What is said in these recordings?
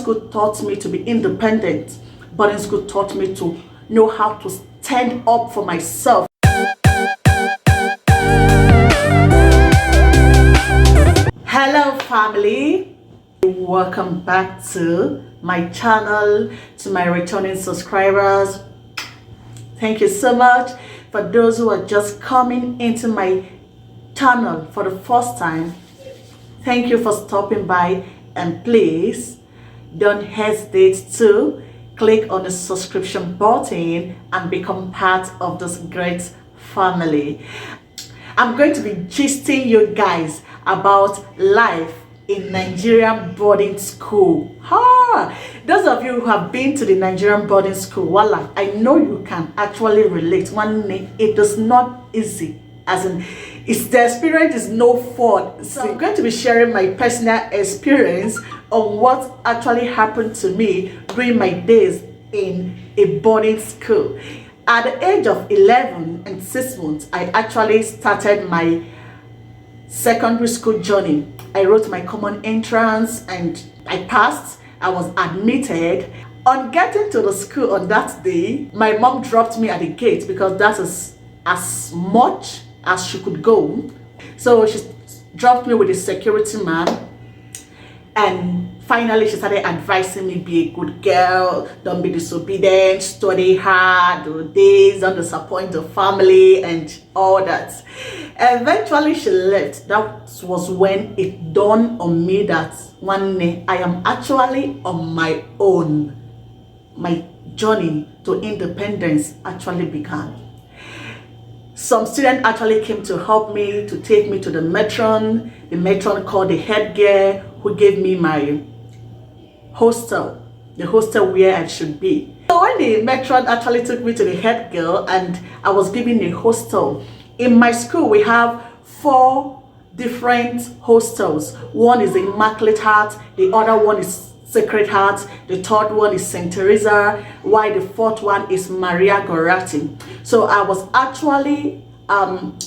school taught me to be independent. Boarding school taught me to know how to stand up for myself. Hello family, welcome back to my channel. To my returning subscribers, thank you so much. For those who are just coming into my channel for the first time, thank you for stopping by, and please don't hesitate to click on the subscription button and become part of this great family. I'm going to be gisting you guys about life in Nigerian boarding school. Those of you who have been to the Nigerian boarding school, voila, I know you can actually relate. It is not easy, as in the experience is no fun. So I'm going to be sharing my personal experience on what actually happened to me during my days in a boarding school. At the age of 11 and 6 months, I actually started my secondary school journey. I wrote my common entrance and I passed. I was admitted. On getting to the school on that day, my mom dropped me at the gate because that is as much as she could go. So she dropped me with the security man, and finally she started advising me, be a good girl, don't be disobedient, study hard, do this, don't disappoint the family and all that. Eventually she left. That was when it dawned on me that one day I am actually on my own. My journey to independence actually began. Some students actually came to help me, to take me to the matron. The matron called the head girl, who gave me my hostel, the hostel where I should be. So when the matron actually took me to the head girl and I was given a hostel, in my school we have 4 different hostels. One is Immaculate Heart, the other one is Sacred Heart, the third one is Saint Teresa, while the fourth one is Maria Gorati. So I was actually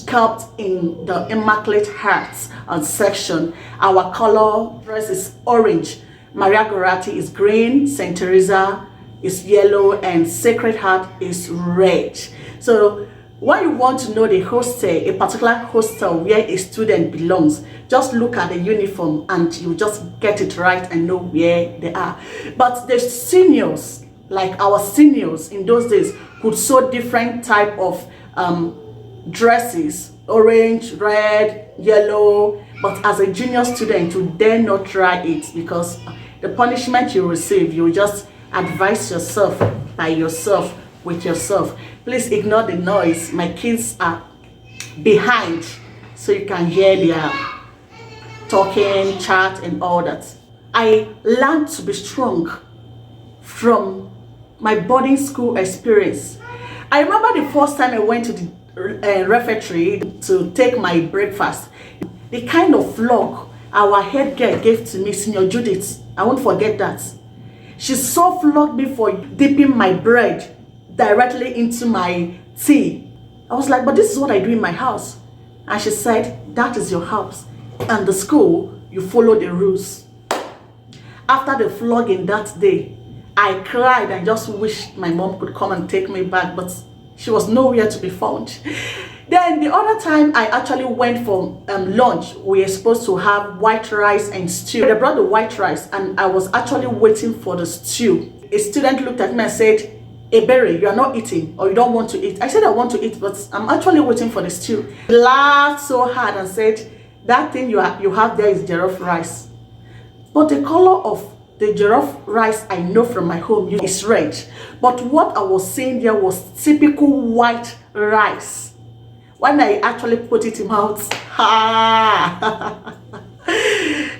kept in the Immaculate Heart section. Our color dress is orange, Maria Gorati is green, Saint Teresa is yellow, and Sacred Heart is red. So when you want to know the hostel, a particular hostel where a student belongs, just look at the uniform and you just get it right and know where they are. But the seniors, like our seniors in those days, could sew different type of dresses, orange, red, yellow. But as a junior student, you dare not try it, because the punishment you receive, you just advise yourself by yourself, with yourself. Please ignore the noise. My kids are behind, so you can hear their talking, chat, and all that. I learned to be strong from my boarding school experience. I remember the first time I went to the refectory to take my breakfast. The kind of flog our head girl gave to me, Senior Judith, I won't forget that. She so flogged me for dipping my bread directly into my tea. I was like, but this is what I do in my house. And she said, that is your house, and the school, you follow the rules. After the flogging that day, I cried and just wished my mom could come and take me back, but she was nowhere to be found. Then the other time I actually went for lunch, we were supposed to have white rice and stew. They brought the white rice and I was actually waiting for the stew. A student looked at me and said, Ereme, you are not eating, or you don't want to eat. I said I want to eat, but I'm actually waiting for the stew. He laughed so hard and said, that thing you have there is jollof rice. But the color of the jollof rice I know from my home is red. But what I was seeing there was typical white rice. When I actually put it in my mouth,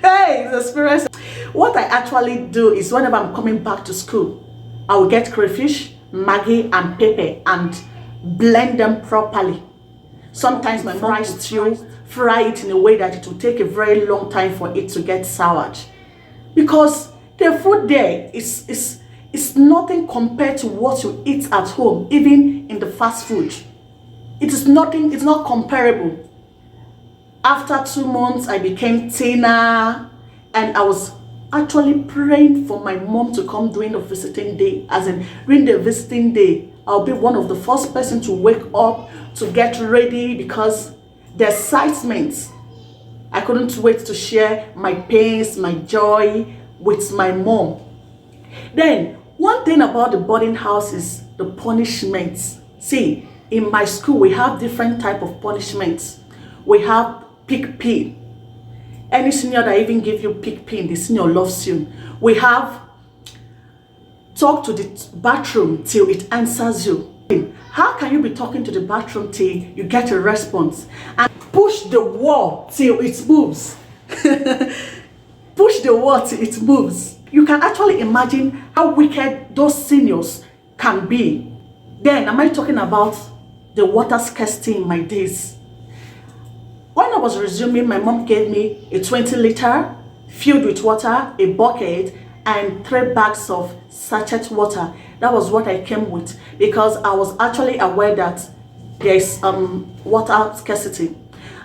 hey, it's experience. What I actually do is whenever I'm coming back to school, I will get crayfish, Maggi, and pepper and blend them properly. Sometimes my mom will fry it in a way that it will take a very long time for it to get soured, because the food there is nothing compared to what you eat at home, even in the fast food. It is nothing, it's not comparable. After 2 months, I became thinner and I was actually praying for my mom to come during the visiting day. As in, during the visiting day, I'll be one of the first person to wake up, to get ready, because the excitement. I couldn't wait to share my pains, my joy with my mom. Then, one thing about the boarding house is the punishments. See, in my school, we have different type of punishments. We have pick pin. Any senior that even give you pick pin, the senior loves you. We have talk to the bathroom till it answers you. How can you be talking to the bathroom till you get a response? And push the wall till it moves. Push the wall till it moves. You can actually imagine how wicked those seniors can be. Then, am I talking about the water scarcity in my days? When I was resuming, my mom gave me a 20-liter filled with water, a bucket, and 3 bags of sachet water. That was what I came with, because I was actually aware that there is water scarcity.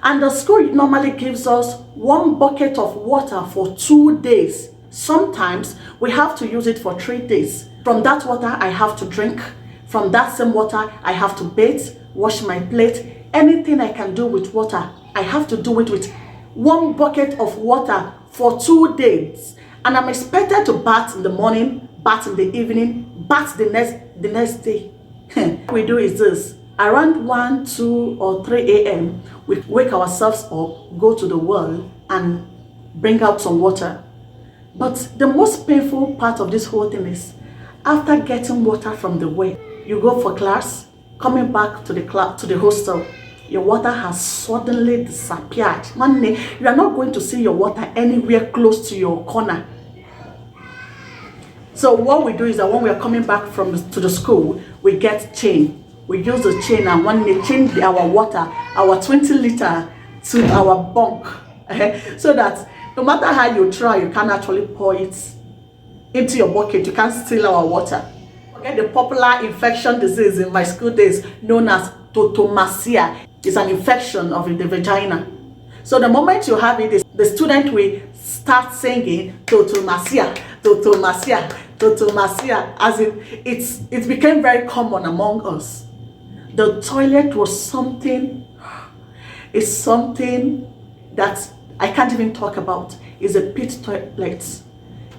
And the school normally gives us 1 bucket of water for 2 days. Sometimes we have to use it for 3 days. From that water, I have to drink. From that same water, I have to bathe, wash my plate. Anything I can do with water, I have to do it with 1 bucket of water for 2 days. And I'm expected to bath in the morning, bath in the evening, bath the next day. What we do is this. Around 1, 2, or 3 a.m., we wake ourselves up, go to the well, and bring out some water. But the most painful part of this whole thing is, after getting water from the well, you go for class, coming back to the hostel, your water has suddenly disappeared. One day, you are not going to see your water anywhere close to your corner. So what we do is that when we are coming back to the school, we get chain. We use the chain, and when they change our water, our 20-liter, to our bunk, so that no matter how you try, you can't actually pour it into your bucket. You can't steal our water. Forget the popular infection disease in my school days known as totomasia. It's an infection of the vagina. So the moment you have it, the student will start singing totomasia, totomasia, totomasia, as it became very common among us. The toilet was something that I can't even talk about. It's a pit toilet.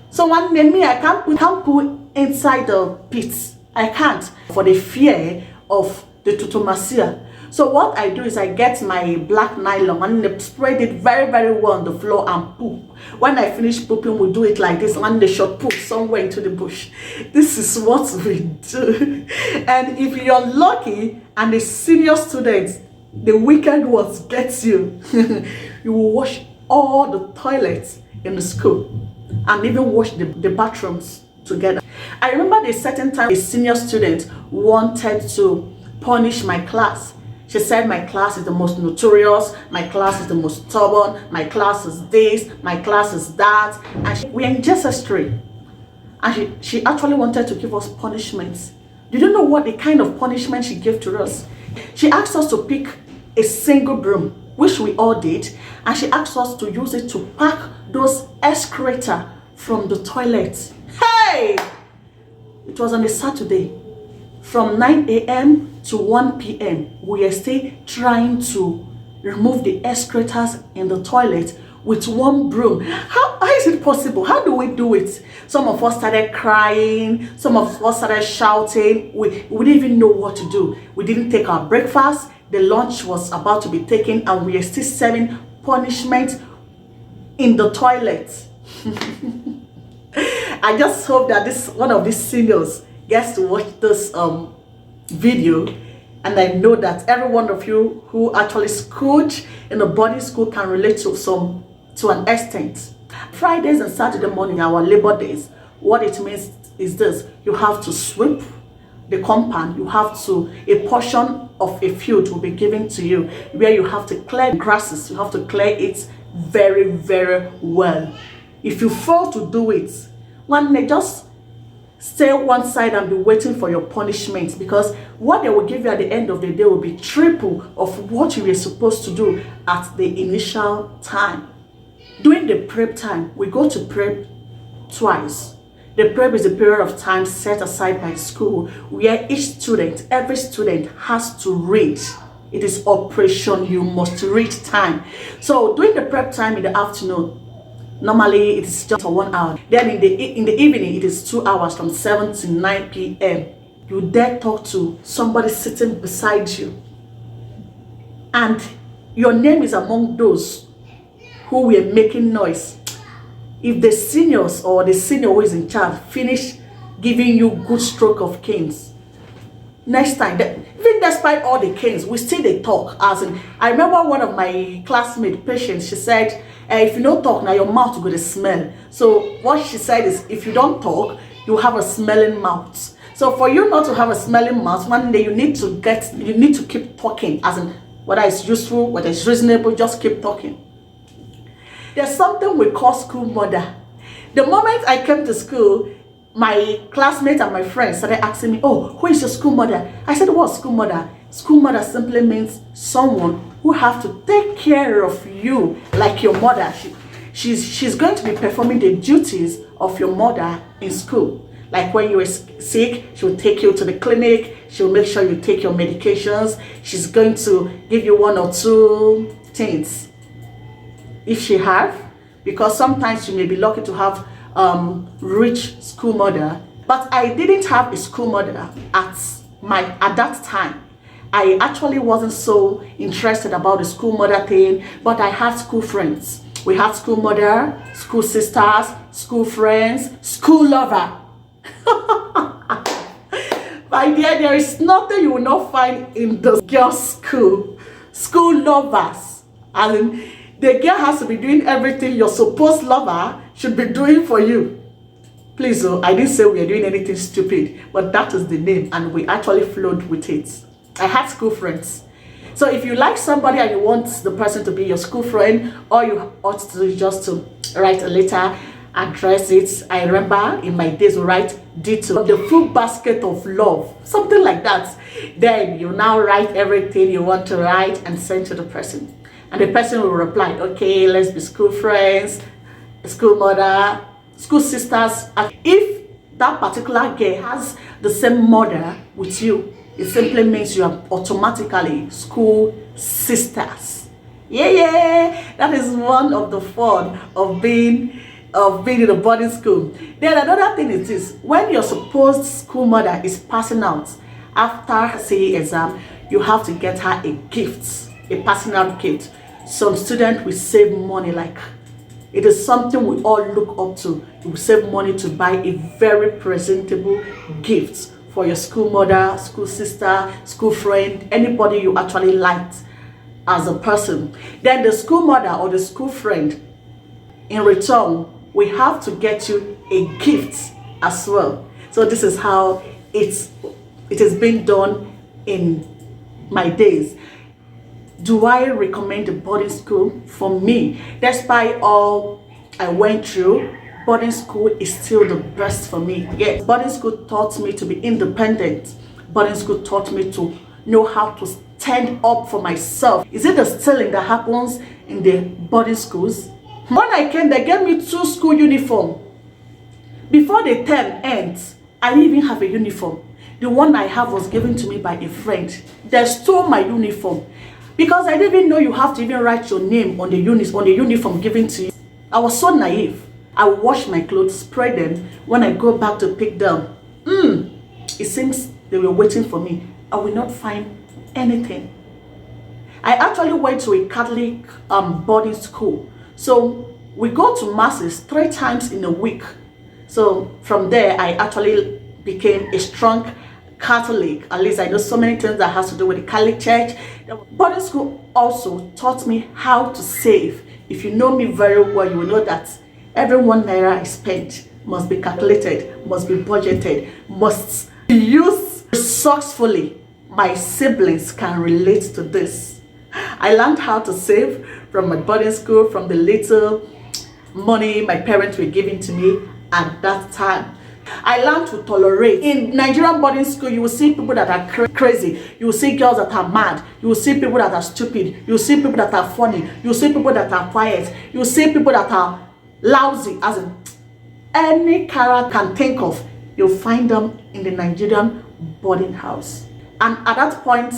So one day, me, I can't put inside the pit. I can't, for the fear of the totomasia. So what I do is I get my black nylon and spread it very, very well on the floor and poop. When I finish pooping, we do it like this, and they should poop somewhere into the bush. This is what we do. And if you're lucky and the senior students, the wicked ones gets you, you will wash all the toilets in the school and even wash the bathrooms together. I remember the certain time a senior student wanted to punish my class. She said my class is the most notorious, my class is the most stubborn, my class is this, my class is that. And we are in JSS3. And she actually wanted to give us punishments. Did you know what the kind of punishment she gave to us? She asked us to pick a single broom, which we all did, and she asked us to use it to pack those excreta from the toilet. Hey! It was on a Saturday. From 9 a.m. to 1 p.m., we are still trying to remove the excretas in the toilet with 1 broom. How is it possible? How do we do it? Some of us started crying. Some of us started shouting. We didn't even know what to do. We didn't take our breakfast. The lunch was about to be taken, and we are still serving punishment in the toilet. I just hope that one of these seniors gets to watch this video, and I know that every one of you who actually schooled in a boarding school can relate to an extent. Fridays and Saturday morning, our labor days, what it means is this: you have to sweep the compound. You have to, a portion of a field will be given to you where you have to clear grasses. You have to clear it very, very well. If you fail to do it, one may just stay one side and be waiting for your punishment, because what they will give you at the end of the day will be triple of what you were supposed to do at the initial time. During the prep time, we go to prep Twyse. The prep is a period of time set aside by the school where each student, every student has to read. It is operation you must read time. So during the prep time in the afternoon, normally it is just for 1 hour. Then in the evening, it is 2 hours from 7 to 9 p.m. You dare talk to somebody sitting beside you, and your name is among those who were making noise. If the seniors or the senior who is in charge finish giving you good stroke of canes, next time, even despite all the canes, we still they talk. As in, I remember one of my classmate patients, she said, if you don't talk now, your mouth will smell. So what she said is, if you don't talk, you have a smelling mouth. So for you not to have a smelling mouth, one day you need to keep talking, as in whether it's useful, whether it's reasonable, just keep talking. There's something we call school mother. The moment I came to school, my classmates and my friends started asking me, oh, who is your school mother? I said, what's school mother? School mother simply means someone who have to take care of you like your mother. She's going to be performing the duties of your mother in school. Like when you are sick, she'll take you to the clinic. She'll make sure you take your medications. She's going to give you 1 or 2 things if she have, because sometimes you may be lucky to have rich school mother. But I didn't have a school mother at that time. I actually wasn't so interested about the school mother thing, but I had school friends. We had school mother, school sisters, school friends, school lover. My dear, there is nothing you will not find in the girls' school. School lovers. And the girl has to be doing everything your supposed lover should be doing for you. Please, I didn't say we are doing anything stupid, but that is the name, and we actually flowed with it. I had school friends. So if you like somebody and you want the person to be your school friend, all you ought to do is just to write a letter, address it. I remember in my days, we write detail, the full basket of love, something like that. Then you now write everything you want to write and send to the person. And the person will reply, okay, let's be school friends, school mother, school sisters. If that particular girl has the same mother with you, it simply means you are automatically school sisters. Yeah, that is one of the fun of being in a boarding school. Then another thing is this: when your supposed school mother is passing out after CE exam, you have to get her a gift, a passing out gift. Some students will save money, like it is something we all look up to. You will save money to buy a very presentable gift for your school mother, school sister, school friend, anybody you actually liked as a person. Then the school mother or the school friend, in return, we have to get you a gift as well. So this is how it is being done in my days. Do I recommend the boarding school? For me, despite all I went through, boarding school is still the best for me. Yes, boarding school taught me to be independent. Boarding school taught me to know how to stand up for myself. Is it the stealing that happens in the boarding schools? When I came, they gave me 2 school uniforms. Before the term ends, I didn't even have a uniform. The one I have was given to me by a friend. They stole my uniform because I didn't even know you have to even write your name on the uniform given to you. I was so naive. I would wash my clothes, spray them. When I go back to pick them, it seems they were waiting for me. I will not find anything. I actually went to a Catholic boarding school. So we go to masses 3 times in a week. So from there, I actually became a strong Catholic. At least I know so many things that has to do with the Catholic Church. Boarding school also taught me how to save. If you know me very well, you will know that every 1 naira I spent must be calculated, must be budgeted, must be used resourcefully. My siblings can relate to this. I learned how to save from my boarding school, from the little money my parents were giving to me at that time. I learned to tolerate. In Nigerian boarding school, you will see people that are crazy. You will see girls that are mad. You will see people that are stupid. You will see people that are funny. You will see people that are quiet. You will see people that are lousy. As in, any character can think of, you'll find them in the Nigerian boarding house. And at that point,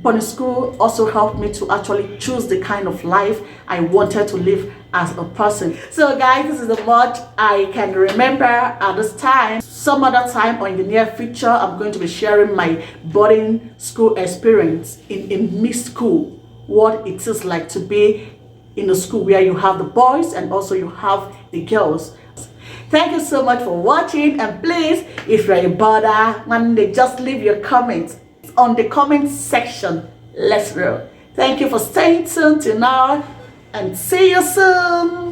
boarding school also helped me to actually choose the kind of life I wanted to live as a person. So guys, this is the much I can remember at this time. Some other time or in the near future, I'm going to be sharing my boarding school experience in a mixed school, what it is like to be in a school where you have the boys and also you have the girls. Thank you so much for watching, and please, if you're a border, just leave your comments on the comment section. Let's roll. Thank you for staying tuned till now, and see you soon.